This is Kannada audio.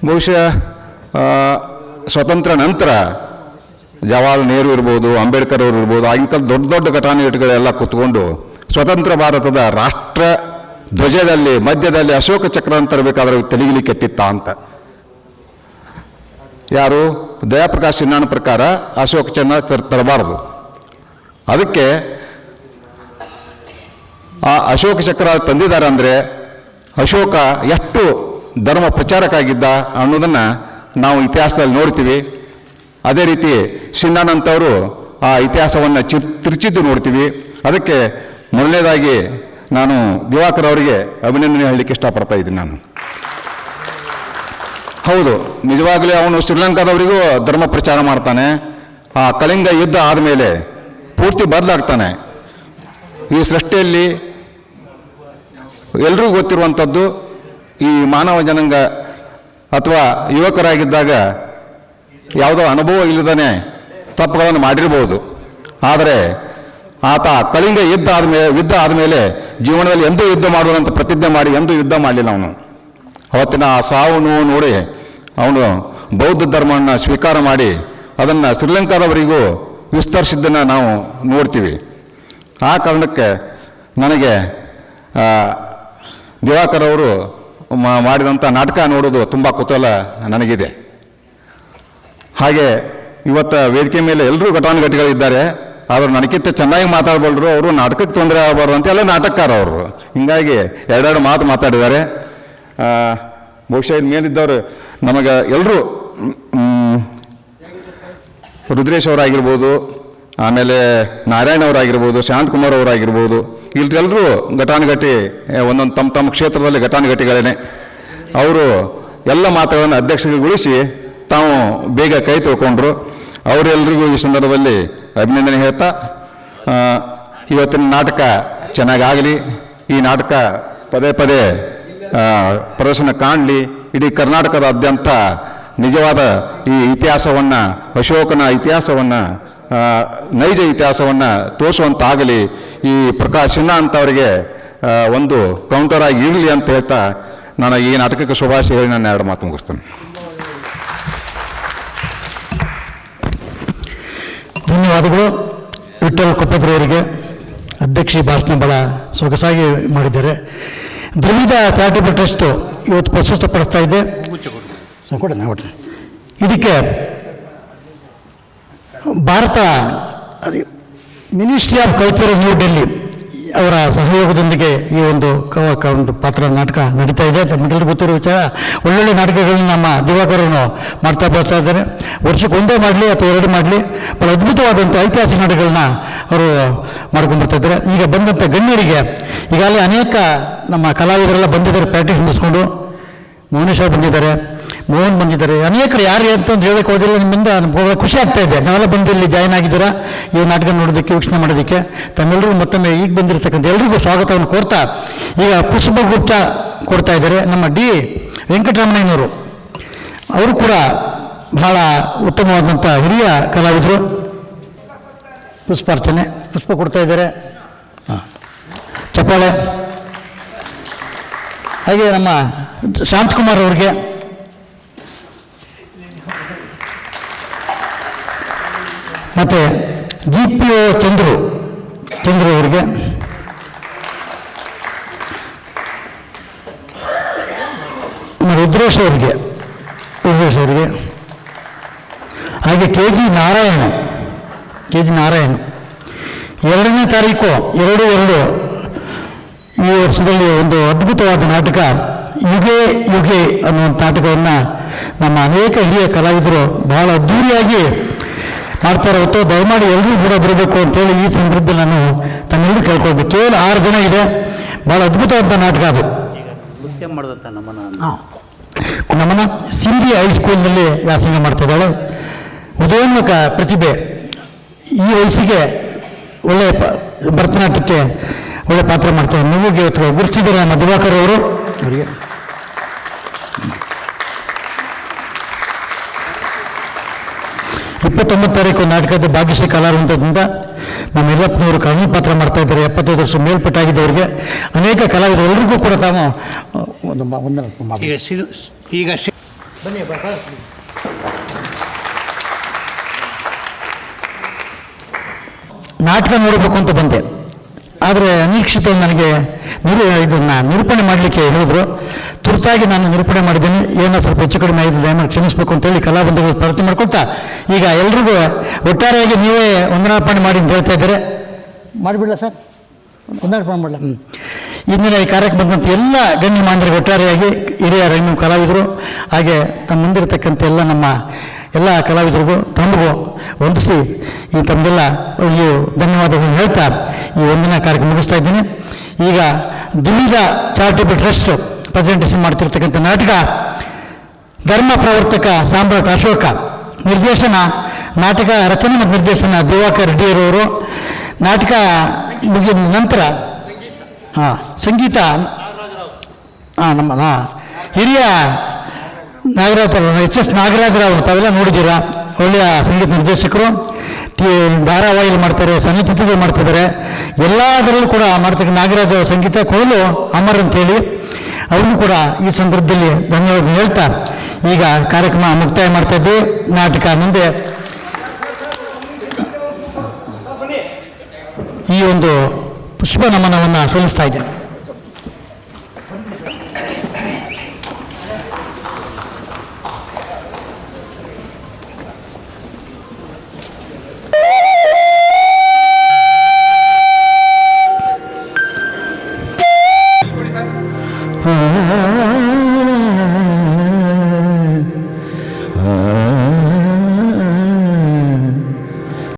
ಬಹುಶಃ ಸ್ವತಂತ್ರ ನಂತರ ಜವಾಹರ್ಲಾಲ್ ನೆಹರು ಇರ್ಬೋದು, ಅಂಬೇಡ್ಕರ್ ಅವರು ಇರ್ಬೋದು, ಆಗಿನ ದೊಡ್ಡ ದೊಡ್ಡ ಘಟಾನುಘಟಿಗಳೆಲ್ಲ ಕೂತ್ಕೊಂಡು ಸ್ವತಂತ್ರ ಭಾರತದ ರಾಷ್ಟ್ರ ಧ್ವಜದಲ್ಲಿ ಮಧ್ಯದಲ್ಲಿ ಅಶೋಕ ಚಕ್ರ ಅಂತ ತರಬೇಕಾದ್ರೆ ತೆಲಿಗಿಲಿ ಕೆಟ್ಟಿತ್ತ ಅಂತ. ಯಾರು ದಯಾಪ್ರಕಾಶ್ ಚಿನ್ನಾಣ ಪ್ರಕಾರ ಅಶೋಕ ಚಕ್ರ ತರಬಾರದು. ಅದಕ್ಕೆ ಆ ಅಶೋಕ ಚಕ್ರ ತಂದಿದ್ದಾರೆ ಅಂದರೆ ಅಶೋಕ ಎಷ್ಟು ಧರ್ಮ ಪ್ರಚಾರಕ್ಕಾಗಿದ್ದ ಅನ್ನೋದನ್ನು ನಾವು ಇತಿಹಾಸದಲ್ಲಿ ನೋಡ್ತೀವಿ. ಅದೇ ರೀತಿ ಚಿನ್ನಾನಂತವರು ಆ ಇತಿಹಾಸವನ್ನು ತಿರುಚಿದ್ದು ನೋಡ್ತೀವಿ. ಅದಕ್ಕೆ ಮೊದಲನೇದಾಗಿ ನಾನು ದಿವಾಕರ್ ಅವರಿಗೆ ಅಭಿನಂದನೆ ಹೇಳಲಿಕ್ಕೆ ಇಷ್ಟಪಡ್ತಾ ಇದ್ದೀನಿ. ನಾನು ಹೌದು, ನಿಜವಾಗಲೇ ಅವನು ಶ್ರೀಲಂಕಾದವರಿಗೂ ಧರ್ಮ ಪ್ರಚಾರ ಮಾಡ್ತಾನೆ. ಆ ಕಳಿಂಗ ಯುದ್ಧ ಆದಮೇಲೆ ಪೂರ್ತಿ ಬದಲಾಗ್ತಾನೆ. ಈ ಸೃಷ್ಟಿಯಲ್ಲಿ ಎಲ್ರಿಗೂ ಗೊತ್ತಿರುವಂಥದ್ದು, ಈ ಮಾನವ ಜನಾಂಗ ಅಥವಾ ಯುವಕರಾಗಿದ್ದಾಗ ಯಾವುದೋ ಅನುಭವ ಇಲ್ಲದೇ ತಪ್ಪುಗಳನ್ನು ಮಾಡಿರ್ಬೋದು. ಆದರೆ ಆತ ಕಳಿಂಗ ಯುದ್ಧ ಆದಮೇಲೆ ಜೀವನದಲ್ಲಿ ಎಂದೂ ಯುದ್ಧ ಮಾಡುವಂಥ ಪ್ರತಿಜ್ಞೆ ಮಾಡಿ ಎಂದೂ ಯುದ್ಧ ಮಾಡಲಿಲ್ಲ. ಅವನು ಅವತ್ತಿನ ಆ ಸಾವು ನೋವು ನೋಡಿ ಅವನು ಬೌದ್ಧ ಧರ್ಮವನ್ನು ಸ್ವೀಕಾರ ಮಾಡಿ ಅದನ್ನು ಶ್ರೀಲಂಕಾದವರಿಗೂ ವಿಸ್ತರಿಸಿದ್ದನ್ನು ನಾವು ನೋಡ್ತೀವಿ. ಆ ಕಾರಣಕ್ಕೆ ನನಗೆ ದಿವಾಕರ್ ಅವರು ಮಾಡಿದಂಥ ನಾಟಕ ನೋಡೋದು ತುಂಬ ಕುತೂಹಲ ನನಗಿದೆ. ಹಾಗೆ ಇವತ್ತು ವೇದಿಕೆ ಮೇಲೆ ಎಲ್ಲರೂ ಘಟಾನುಘಟಿಗಳಿದ್ದಾರೆ. ಅವರು ನನಗಿಂತ ಚೆನ್ನಾಗಿ ಮಾತಾಡಬಲ್ಲರು. ಅವರು ನಾಟಕಕ್ಕೆ ತೊಂದರೆ ಆಗಬಾರ್ದು ಅಂತ ಎಲ್ಲ ನಾಟಕಕಾರ ಅವರು. ಹೀಗಾಗಿ ಎರಡೆರಡು ಮಾತು ಮಾತಾಡಿದ್ದಾರೆ. ಬಹುಶಃ ಮೇಲಿದ್ದವರು ನಮಗೆ ಎಲ್ಲರೂ ರುದ್ರೇಶ್ ಅವರಾಗಿರ್ಬೋದು, ಆಮೇಲೆ ನಾರಾಯಣ ಅವರಾಗಿರ್ಬೋದು, ಶಾಂತಕುಮಾರ್ ಅವರಾಗಿರ್ಬೋದು, ಇಲ್ಲರೆಲ್ಲರೂ ಘಟಾನುಘಟಿ ಒಂದೊಂದು ತಮ್ಮ ತಮ್ಮ ಕ್ಷೇತ್ರದಲ್ಲಿ ಘಟಾನುಘಟಿಗಳೇನೆ. ಅವರು ಎಲ್ಲ ಮಾತುಗಳನ್ನು ಅಧ್ಯಕ್ಷತೆಗೊಳಿಸಿ ತಾವು ಬೇಗ ಕೈ ತೊಳ್ಕೊಂಡ್ರು. ಅವರೆಲ್ಲರಿಗೂ ಈ ಸಂದರ್ಭದಲ್ಲಿ ಅಭಿನಂದನೆ ಹೇಳ್ತಾ, ಇವತ್ತಿನ ನಾಟಕ ಚೆನ್ನಾಗಾಗಲಿ, ಈ ನಾಟಕ ಪದೇ ಪದೇ ಪ್ರದರ್ಶನ ಕಾಣಲಿ, ಇಡೀ ಕರ್ನಾಟಕದಾದ್ಯಂತ ನಿಜವಾದ ಈ ಇತಿಹಾಸವನ್ನು, ಅಶೋಕನ ಇತಿಹಾಸವನ್ನು, ನೈಜ ಇತಿಹಾಸವನ್ನು ತೋರಿಸುವಂತಾಗಲಿ. ಈ ಪ್ರಕಾಶ್ ಸಿನ್ಹಾ ಅಂತವರಿಗೆ ಒಂದು ಕೌಂಟರ್ ಆಗಿ ಇರಲಿ ಅಂತ ಹೇಳ್ತಾ ನಾನು ಈ ನಾಟಕಕ್ಕೆ ಶುಭಾಶಯ ಹೇಳಿ ನಾನು ಎರಡು ಮಾತು ಮುಗಿಸ್ತೇನೆ. ಧನ್ಯವಾದಗಳು. ವಿಠ್ಠಲ್ ಕೊಪ್ಪದ್ರವರಿಗೆ ಅಧ್ಯಕ್ಷಿ ಭಾಷಣ ಭಾಳ ಸೊಗಸಾಗಿ ಮಾಡಿದ್ದಾರೆ. ದ್ರವಿಡ ಚಾರಿಟಬಲ್ ಟ್ರಸ್ಟ್ ಇವತ್ತು ಪ್ರಸ್ತುತಪಡಿಸ್ತಾ ಇದೆ. ಇದಕ್ಕೆ Bharat ministry of culture new Delhi ಅವರ ಸಹಯೋಗದೊಂದಿಗೆ ಈ ಒಂದು ಪಾತ್ರ ನಾಟಕ ನಡೀತಾ ಇದೆ. ತಮ್ಮೆಲ್ಲರಿಗೂ ಗೊತ್ತಿರೋ ವಿಚಾರ. ಒಳ್ಳೊಳ್ಳೆ ನಾಟಕಗಳನ್ನು ನಮ್ಮ ದಿವಾಕರನ್ನು ಮಾಡ್ತಾ ಬರ್ತಾ ಇದ್ದಾರೆ. ವರ್ಷಕ್ಕೆ ಒಂದೇ ಮಾಡಲಿ ಅಥವಾ ಎರಡು ಮಾಡಲಿ, ಭಾಳ ಅದ್ಭುತವಾದಂಥ ಐತಿಹಾಸಿಕ ನಾಟಕಗಳನ್ನ ಅವರು ಮಾಡ್ಕೊಂಡ್ಬರ್ತಾ ಇದ್ದಾರೆ. ಈಗ ಬಂದಂಥ ಗಣ್ಯರಿಗೆ ಈಗಾಗಲೇ ಅನೇಕ ನಮ್ಮ ಕಲಾವಿದರೆಲ್ಲ ಬಂದಿದ್ದಾರೆ, ಪ್ರಾಕ್ಟೀಸ್ ಮುಗಿಸ್ಕೊಂಡು. ಮೌನೇಶ್ವರ್ ಬಂದಿದ್ದಾರೆ, ಮೋಹನ್ ಬಂದಿದ್ದಾರೆ, ಅನೇಕರು ಯಾರು ಅಂತಂದು ಹೇಳಕ್ಕೆ ಹೋದಿಲ್ಲ. ನಿಮ್ಮಿಂದ ನಮ್ಗೆ ಖುಷಿ ಆಗ್ತಾ ಇದೆ. ನಾವೆಲ್ಲ ಬಂದು ಇಲ್ಲಿ ಜಾಯ್ನ್ ಆಗಿದ್ದೀರಾ ಈ ನಾಟಕ ನೋಡೋದಕ್ಕೆ, ವೀಕ್ಷಣೆ ಮಾಡೋದಕ್ಕೆ. ತಮ್ಮೆಲ್ಲರಿಗೂ ಮತ್ತೊಮ್ಮೆ ಈಗ ಬಂದಿರತಕ್ಕಂಥ ಎಲ್ರಿಗೂ ಸ್ವಾಗತವನ್ನು ಕೋರ್ತಾ ಈಗ ಪುಷ್ಪಗುಚ್ಛ ಕೊಡ್ತಾ ಇದ್ದಾರೆ ನಮ್ಮ ಡಿ ವೆಂಕಟರಮಣಯ್ಯನವರು. ಅವರು ಕೂಡ ಬಹಳ ಉತ್ತಮವಾದಂಥ ಹಿರಿಯ ಕಲಾವಿದರು. ಪುಷ್ಪಾರ್ಚನೆ ಪುಷ್ಪ ಕೊಡ್ತಾ ಇದ್ದಾರೆ. ಚಪ್ಪಾಳೆ. ಹಾಗೆ ನಮ್ಮ ಶಾಂತಕುಮಾರ್ ಅವ್ರಿಗೆ, ಮತ್ತು ಜಿ ಪಿ ಒ ಚಂದ್ರು ಅವರಿಗೆ, ರುದ್ರೇಶ್ ಅವರಿಗೆ, ಹಾಗೆ ಕೆ ಜಿ ನಾರಾಯಣ್ 2ನೇ ತಾರೀಕು 2/2 ಈ ವರ್ಷದಲ್ಲಿ ಒಂದು ಅದ್ಭುತವಾದ ನಾಟಕ ಯುಗೆ ಅನ್ನುವಂಥ ನಾಟಕವನ್ನು ನಮ್ಮ ಅನೇಕ ಹಿರಿಯ ಕಲಾವಿದರು ಬಹಳ ಅದ್ಧೂರಿಯಾಗಿ ಮಾಡ್ತಾರೆ. ಹೊತ್ತು ದಯಮಾಡಿ ಎಲ್ಲರೂ ಕೂಡ ಬರಬೇಕು ಅಂತೇಳಿ ಈ ಸಂದರ್ಭದಲ್ಲಿ ನಾನು ತಮ್ಮೆಲ್ಲರೂ ಕೇಳ್ಕೊಳ್ತೀನಿ. ಕೇವಲ 6 ದಿನ ಇದೆ. ಭಾಳ ಅದ್ಭುತವಾದ ನಾಟಕ ಅದು. ನಮ್ಮನ ಸಿಂಧಿ ಹೈಸ್ಕೂಲ್ನಲ್ಲಿ ವ್ಯಾಸಂಗ ಮಾಡ್ತಿದ್ದಾಳೆ. ಉದಯೋನ್ಮುಖ ಪ್ರತಿಭೆ. ಈ ವಯಸ್ಸಿಗೆ ಒಳ್ಳೆಯ ಭರತನಾಟ್ಯಕ್ಕೆ ಒಳ್ಳೆ ಪಾತ್ರ ಮಾಡ್ತಾರೆ. ನಿಮಗೆ ಗುರುತಿದ್ದಾರೆ ನಮ್ಮ ದಿವಾಕರ್ ಅವರು. ಅವರಿಗೆ 29 ತಾರೀಕು ನಾಟಕದ ಭಾಗ್ಯಶ್ರೀ ಕಲಾವೃಂದದಿಂದ ನಮ್ಮ ಯಲ್ಲಪ್ಪನವರು ಕರ್ಣ ಪಾತ್ರ ಮಾಡ್ತಾ ಇದ್ದಾರೆ. 75 ವರ್ಷ ಮೇಲ್ಪಟ್ಟಾಗಿದ್ದವರಿಗೆ ಅನೇಕ ಕಲಾವಿದರು ಎಲ್ಲರಿಗೂ ಕೂಡ ತಾವು ಬನ್ನಿ ನಾಟಕ ನೋಡಬೇಕು ಅಂತ ಬಂದೆ, ಆದರೆ ಅನಿರೀಕ್ಷಿತ ನನಗೆ ಇದನ್ನು ನಿರೂಪಣೆ ಮಾಡಲಿಕ್ಕೆ ಹೇಳಿದ್ರು. ತುರ್ತಾಗಿ ನಾನು ನಿರೂಪಣೆ ಮಾಡಿದ್ದೇನೆ. ಏನೋ ಸ್ವಲ್ಪ ಹೆಚ್ಚು ಕಡಿಮೆ ಆಗಿದೆ, ದಯಮಾಡಿ ಕ್ಷಮಿಸಬೇಕು ಅಂತೇಳಿ ಕಲಾಬಂಧುಗಳು ಪ್ರಾರ್ಥನೆ ಮಾಡ್ಕೊಳ್ತಾ ಈಗ ಎಲ್ರಿಗೂ ಒಟ್ಟಾರೆಯಾಗಿ ನೀವೇ ವಂದನಾರ್ಪಣೆ ಮಾಡಿ ಅಂತ ಹೇಳ್ತಾ ಇದ್ದಾರೆ. ಮಾಡಿಬಿಡಲ ಸರ್, ವಂದನಾರ್ಪಣೆ ಮಾಡಲ. ಇಂದಿನ ಈ ಕಾರ್ಯಕ್ಕೆ ಬಂದಂಥ ಎಲ್ಲ ಗಣ್ಯಮಾನ್ಯರಿಗೆ ಒಟ್ಟಾರೆಯಾಗಿ ಹಿರಿಯ ರಂಗ ಕಲಾವಿದರು ಹಾಗೆ ತಮ್ಮ ಮುಂದಿರತಕ್ಕಂಥ ನಮ್ಮ ಎಲ್ಲ ಕಲಾವಿದರಿಗೂ ತಮಗೂ ವಂದಿಸಿ ಈ ತಮಗೆಲ್ಲ ಈ ಧನ್ಯವಾದಗಳನ್ನು ಹೇಳ್ತಾ ಈ ಒಂದಿನ ಕಾರ್ಯಕ್ರಮ ಮುಗಿಸ್ತಾ ಇದ್ದೀನಿ. ಈಗ ದುಲಿದ ಚಾರಿಟೇಬಲ್ ಟ್ರಸ್ಟ್ ಪ್ರೆಸೆಂಟೇಷನ್ ಮಾಡ್ತಿರ್ತಕ್ಕಂಥ ನಾಟಕ ಧರ್ಮ ಪ್ರವರ್ತಕ ಸಾಮ್ರಾಟ್ ಅಶೋಕ, ನಿರ್ದೇಶನ ನಾಟಕ ರಚನೆ ಮತ್ತು ನಿರ್ದೇಶನ ದಿವಾಕರ್ ರೆಡ್ಡಿಯರವರು. ನಾಟಕ ಮುಗಿದ ನಂತರ ಸಂಗೀತ ನಮ್ಮ ಹಿರಿಯ ಎಚ್.ಎಸ್. ನಾಗರಾಜರಾವ್, ತಾವೆಲ್ಲ ನೋಡಿದ್ದೀರಾ, ಒಳ್ಳೆಯ ಸಂಗೀತ ನಿರ್ದೇಶಕರು. ಧಾರಾವಾಹಿಯಲ್ಲಿ ಮಾಡ್ತಾರೆ, ಚಲನಚಿತ್ರದಲ್ಲಿ ಮಾಡ್ತಿದ್ದಾರೆ, ಎಲ್ಲದರಲ್ಲೂ ಕೂಡ ಮಾಡ್ತಕ್ಕಂಥ ನಾಗರಾಜ ಸಂಗೀತ ಕೊಡಲು ಅಮರ್ ಅಂತೇಳಿ ಅವ್ರನ್ನೂ ಕೂಡ ಈ ಸಂದರ್ಭದಲ್ಲಿ ಧನ್ಯವಾದ ಹೇಳ್ತಾ ಈಗ ಕಾರ್ಯಕ್ರಮ ಮುಕ್ತಾಯ ಮಾಡ್ತಾ ಇದ್ವಿ. ನಾಟಕ ಮುಂದೆ ಈ ಒಂದು ಪುಷ್ಪ ನಮನವನ್ನು ಸಲ್ಲಿಸ್ತಾ ಇದ್ದೇನೆ.